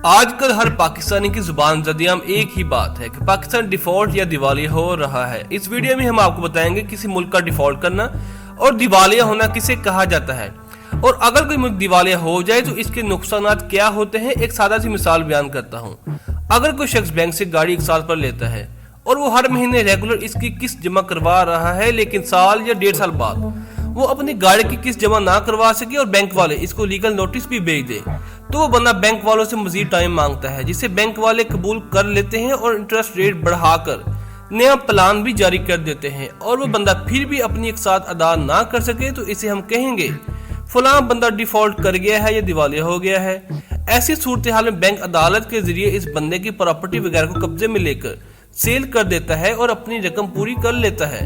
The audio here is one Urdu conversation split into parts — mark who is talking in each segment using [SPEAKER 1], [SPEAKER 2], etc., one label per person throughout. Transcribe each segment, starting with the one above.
[SPEAKER 1] آج کل ہر پاکستانی کی زبان زدیام ایک ہی بات ہے کہ پاکستان ڈیفالٹ یا دیوالیہ ہو رہا ہے۔ اس ویڈیو میں ہم آپ کو بتائیں گے کسی ملک کا ڈیفالٹ کرنا اور دیوالیہ ہونا کسے کہا جاتا ہے، اور اگر کوئی ملک دیوالیہ ہو جائے تو اس کے نقصانات کیا ہوتے ہیں۔ ایک سادہ سی مثال بیان کرتا ہوں۔ اگر کوئی شخص بینک سے گاڑی 1 سال پر لیتا ہے اور وہ ہر مہینے ریگولر اس کی قسط جمع کروا رہا ہے، لیکن سال یا 1.5 سال بعد وہ اپنی گاڑی کی قسط جمع نہ کروا سکے اور بینک والے اس کو لیگل نوٹس بھی بھیج دے، تو وہ بندہ بینک والوں سے مزید ٹائم مانگتا ہے، جسے بینک والے قبول کر لیتے ہیں اور انٹرسٹ ریٹ بڑھا کر نیا پلان بھی جاری کر دیتے ہیں، اور وہ بندہ پھر بھی اپنی اقساط ادا نہ کر سکے تو اسے ہم کہیں گے فلاں بندہ ڈیفالٹ کر گیا ہے یا دیوالیہ ہو گیا ہے۔ ایسی صورتحال میں بینک عدالت کے ذریعے اس بندے کی پراپرٹی وغیرہ کو قبضے میں لے کر سیل کر دیتا ہے اور اپنی رقم پوری کر لیتا ہے۔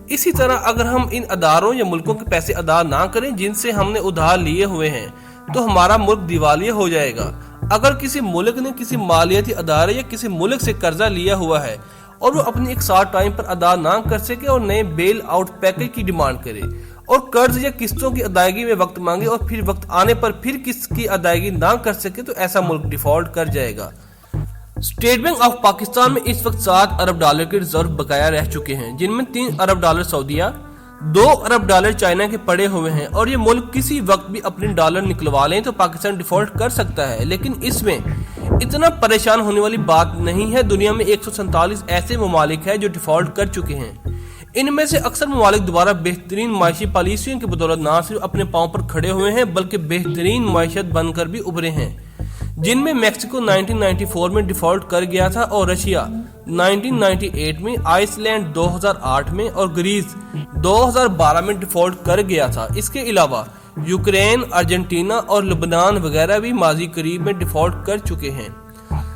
[SPEAKER 1] اسی طرح اگر ہم ان اداروں یا ملکوں کے پیسے ادا نہ کریں جن سے ہم نے ادھار لیے ہوئے ہیں تو ہمارا ملک دیوالیہ ہو جائے گا۔ اگر کسی ملک نے کسی مالیاتی ادارے یا کسی ملک سے قرضہ لیا ہوا ہے اور وہ اپنی اقساط ٹائم پر ادا نہ کر سکے اور نئے بیل آؤٹ پیکج کی ڈیمانڈ کرے اور قرض یا قسطوں کی ادائیگی میں وقت مانگے اور پھر وقت آنے پر پھر قسط کی ادائیگی نہ کر سکے تو ایسا ملک ڈیفالٹ کر جائے گا۔ اسٹیٹ بینک آف پاکستان میں اس وقت $7 ارب کے ریزرو بقایا رہ چکے ہیں، جن میں $3 ارب سعودیہ، $2 ارب چائنا کے پڑے ہوئے ہیں، اور یہ ملک کسی وقت بھی اپنے ڈالر نکلوا لیں تو پاکستان ڈیفالٹ کر سکتا ہے۔ لیکن اس میں اتنا پریشان ہونے والی بات نہیں ہے۔ دنیا میں 147 ایسے ممالک ہیں جو ڈیفالٹ کر چکے ہیں۔ ان میں سے اکثر ممالک دوبارہ بہترین معاشی پالیسیوں کی بدولت نہ صرف اپنے پاؤں پر کھڑے ہوئے ہیں بلکہ بہترین معیشت بن کر بھی ابھرے ہیں، جن میں میکسیکو 1994 میں ڈیفالٹ کر گیا تھا اور رشیا 1998 میں، آئس لینڈ 2008 میں اور گریس 2012 میں ڈیفالٹ کر گیا تھا۔ اس کے علاوہ یوکرین، ارجنٹینا اور لبنان وغیرہ بھی ماضی قریب میں ڈیفالٹ کر چکے ہیں۔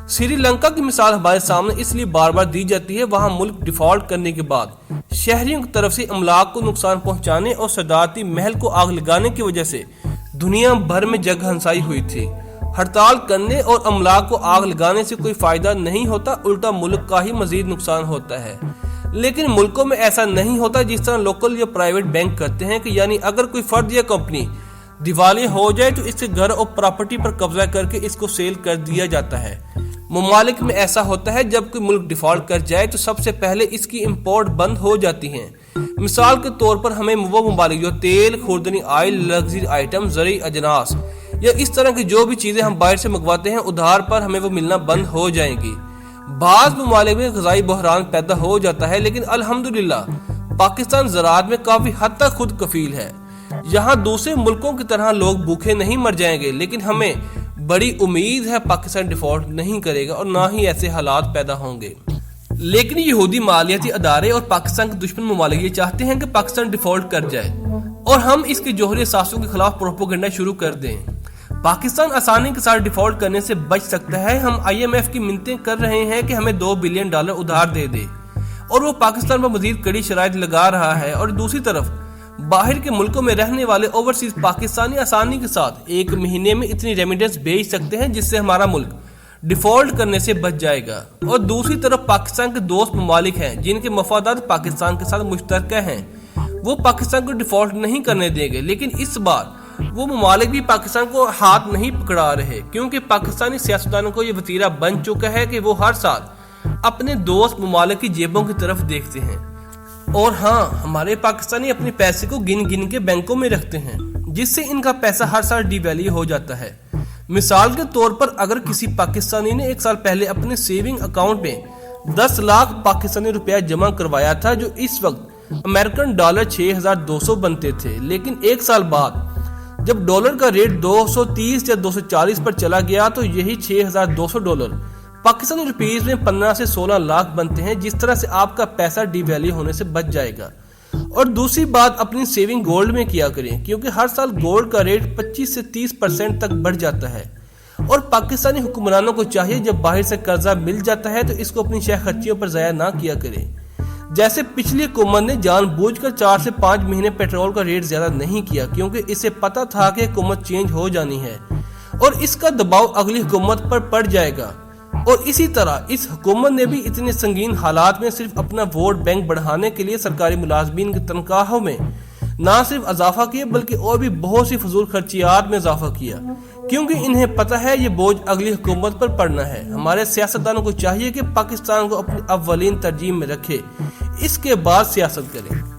[SPEAKER 1] سری لنکا کی مثال ہمارے سامنے اس لیے بار بار دی جاتی ہے، وہاں ملک ڈیفالٹ کرنے کے بعد شہریوں کی طرف سے املاک کو نقصان پہنچانے اور صدارتی محل کو آگ لگانے کی وجہ سے دنیا بھر میں جگ ہنسائی ہوئی تھی۔ ہڑتال کرنے اور املاک کو آگ لگانے سے کوئی فائدہ نہیں ہوتا، الٹا ملک کا ہی مزید نقصان ہوتا ہے۔ لیکن ملکوں میں ایسا نہیں ہوتا جس طرح لوکل یا پرائیویٹ بینک کرتے ہیں، کہ یعنی اگر کوئی فرد یا کمپنی دیوالیہ ہو جائے تو اس کے گھر اور پراپرٹی پر قبضہ کر کے اس کو سیل کر دیا جاتا ہے۔ ممالک میں ایسا ہوتا ہے جب کوئی ملک ڈیفالٹ کر جائے تو سب سے پہلے اس کی امپورٹ بند ہو جاتی ہیں۔ مثال کے طور پر ہمیں وہ ممالک جو تیل، خوردنی آئل، لگژری آئٹم، زرعی اجناس یا اس طرح کی جو بھی چیزیں ہم باہر سے منگواتے ہیں ادھار پر ہمیں وہ ملنا بند ہو جائیں گی۔ بعض ممالک میں غذائی بحران پیدا ہو جاتا ہے، لیکن الحمدللہ پاکستان زراعت میں کافی حد تک خود کفیل ہے۔ یہاں دوسرے ملکوں کی طرح لوگ بھوکے نہیں مر جائیں گے، لیکن ہمیں بڑی امید ہے پاکستان ڈیفالٹ نہیں کرے گا اور نہ ہی ایسے حالات پیدا ہوں گے۔ لیکن یہودی مالیاتی ادارے اور پاکستان کے دشمن ممالک یہ چاہتے ہیں کہ پاکستان ڈیفالٹ کر جائے اور ہم اس کے جوہری اثاثوں کے خلاف پروپیگنڈا شروع کر دیں۔ پاکستان آسانی کے ساتھ ڈیفالٹ کرنے سے بچ سکتا ہے۔ ہم IMF کی منتیں کر رہے ہیں کہ ہمیں $2 بلین ادھار دے دے، اور وہ پاکستان پر مزید کڑی شرائط لگا رہا ہے، اور دوسری طرف باہر کے ملکوں میں رہنے والے اوورسیز پاکستانی آسانی کے ساتھ ایک مہینے میں اتنی ریمیڈنس بھیج سکتے ہیں جس سے ہمارا ملک ڈیفالٹ کرنے سے بچ جائے گا۔ اور دوسری طرف پاکستان کے دوست ممالک ہیں جن کے مفادات پاکستان کے ساتھ مشترکہ ہیں، وہ پاکستان کو ڈیفالٹ نہیں کرنے دیں گے، لیکن اس بار وہ ممالک بھی پاکستان کو ہاتھ نہیں پکڑا رہے، کیونکہ پاکستانی سیاستدانوں کو یہ وتیرہ بن چکا ہے کہ وہ ہر سال اپنے دوست ممالک کی جیبوں کی طرف دیکھتے ہیں۔ اور ہاں، ہمارے پاکستانی اپنے پیسے کو گن گن کے بینکوں میں رکھتے ہیں، جس سے ان کا پیسہ ہر سال ڈی ویلیو ہو جاتا ہے۔ مثال کے طور پر اگر کسی پاکستانی نے 1 سال پہلے اپنے سیونگ اکاؤنٹ میں 10 لاکھ پاکستانی روپیہ جمع کروایا تھا، جو اس وقت امریکن ڈالر 6200 بنتے تھے، لیکن 1 سال بعد جب ڈالر کا ریٹ 230 یا 240 پر چلا گیا تو یہی $6200 پاکستانی روپیز میں 15 سے 16 لاکھ بنتے ہیں، جس طرح سے آپ کا پیسہ ڈی ویلیو ہونے سے بچ جائے گا۔ اور دوسری بات، اپنی سیونگ گولڈ میں کیا کریں، کیونکہ ہر سال گولڈ کا ریٹ 25 سے 30% تک بڑھ جاتا ہے، اور پاکستانی حکمرانوں کو چاہیے جب باہر سے قرضہ مل جاتا ہے تو اس کو اپنی شہ خرچیوں پر ضائع نہ کیا کریں۔ جیسے پچھلی حکومت نے جان بوجھ کر 4 سے 5 مہینے پیٹرول کا ریٹ زیادہ نہیں کیا، کیونکہ اسے پتا تھا کہ حکومت چینج ہو جانی ہے اور اس کا دباؤ اگلی حکومت پر پڑ جائے گا۔ اور اسی طرح اس حکومت نے بھی اتنے سنگین حالات میں صرف اپنا ووٹ بینک بڑھانے کے لیے سرکاری ملازمین کی تنخواہوں میں نہ صرف اضافہ کیا بلکہ اور بھی بہت سی فضول خرچیات میں اضافہ کیا، کیونکہ انہیں پتہ ہے یہ بوجھ اگلی حکومت پر پڑنا ہے۔ ہمارے سیاستدانوں کو چاہیے کہ پاکستان کو اپنی اولین ترجیح میں رکھے، اس کے بعد سیاست کریں۔